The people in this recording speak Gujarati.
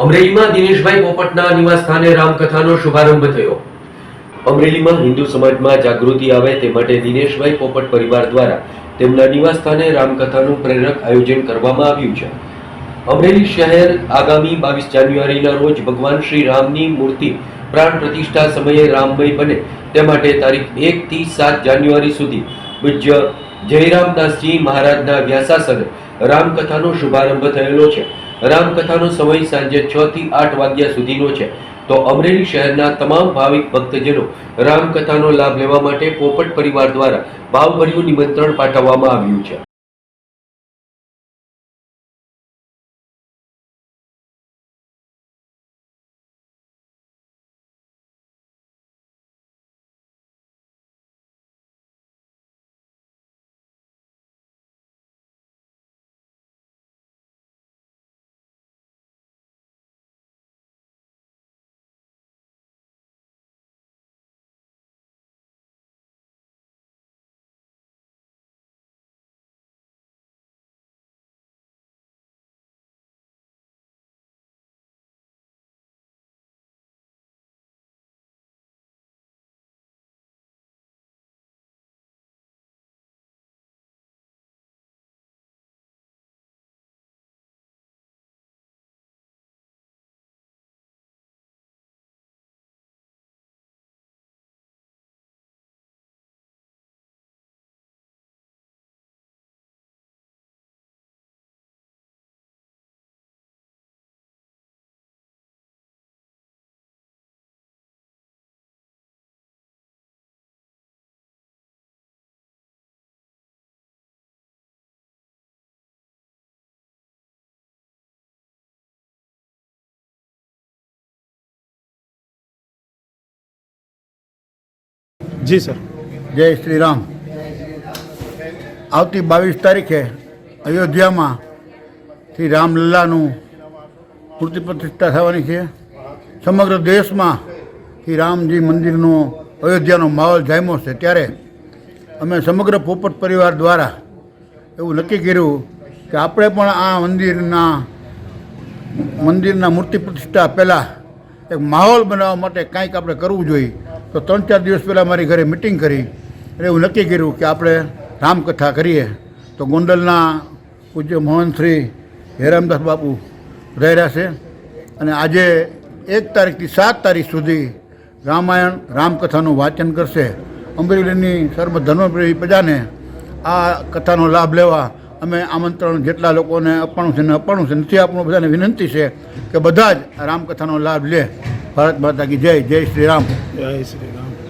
અમરેલીમાં દિનેશભાઈ પોપટના નિવાસસ્થાને રામકથાનો શુભારંભ થયો। અમરેલીમાં હિન્દુ સમાજમાં જાગૃતિ આવે તે માટે દિનેશભાઈ પોપટ પરિવાર દ્વારા તેમના નિવાસસ્થાને રામકથાનું પ્રેરક આયોજન કરવામાં આવ્યું છે। અમરેલી શહેર આગામી 22 જાન્યુઆરીના રોજ ભગવાન શ્રી રામની મૂર્તિ પ્રાણ પ્રતિષ્ઠા સમયે રામમય બને તે માટે તારીખ 1 થી 7 જાન્યુઆરી સુધી પૂજ્ય જયરામદાસજી મહારાજના વ્યાસાસને રામકથાનો શુભારંભ થયેલો છે। રામકથાનો સમય સાંજે 6 થી 8 વાગ્યા સુધીનો છે। તો અમરેલી શહેરના તમામ ભાવિક ભક્તજનો રામકથાનો લાભ લેવા માટે પોપટ પરિવાર દ્વારા ભાવભર્યું નિમંત્રણ પાઠવવામાં આવ્યું છે। जी सर। जय श्री राम। આવતી 22 તારીખે અયોધ્યામાં શ્રી રામલલ્લાનું મૂર્તિ પ્રતિષ્ઠા થવાની છે। સમગ્ર દેશમાં શ્રી રામજી મંદિરનો અયોધ્યાનો માહોલ જામ્યો છે। ત્યારે અમે સમગ્ર પોપટ પરિવાર દ્વારા એવું નક્કી કર્યું કે આપણે પણ આ મંદિરના મૂર્તિ પ્રતિષ્ઠા પહેલાં એક માહોલ બનાવવા માટે કંઈક આપણે કરવું જોઈએ। તો 3-4 દિવસ પહેલાં મારી ઘરે મિટિંગ કરી એટલે એવું નક્કી કર્યું કે આપણે રામકથા કરીએ। તો ગોંડલના પૂજ્ય મોહન શ્રી હેરામદાસ બાપુ રહ્યા છે અને આજે 1 તારીખથી 7 તારીખ સુધી રામાયણ રામકથાનું વાંચન કરશે। અમરેલીની સર્વ ધર્મપ્રેમી પ્રજાને આ કથાનો લાભ લેવા અમે આમંત્રણ જેટલા લોકોને આપવાનું છે ને આપવાનું છે નથી આપવાનું બધાને વિનંતી છે કે બધા જ રામકથાનો લાભ લે। ભારત માતા કી જય। જય શ્રી રામ। जय श्री राम।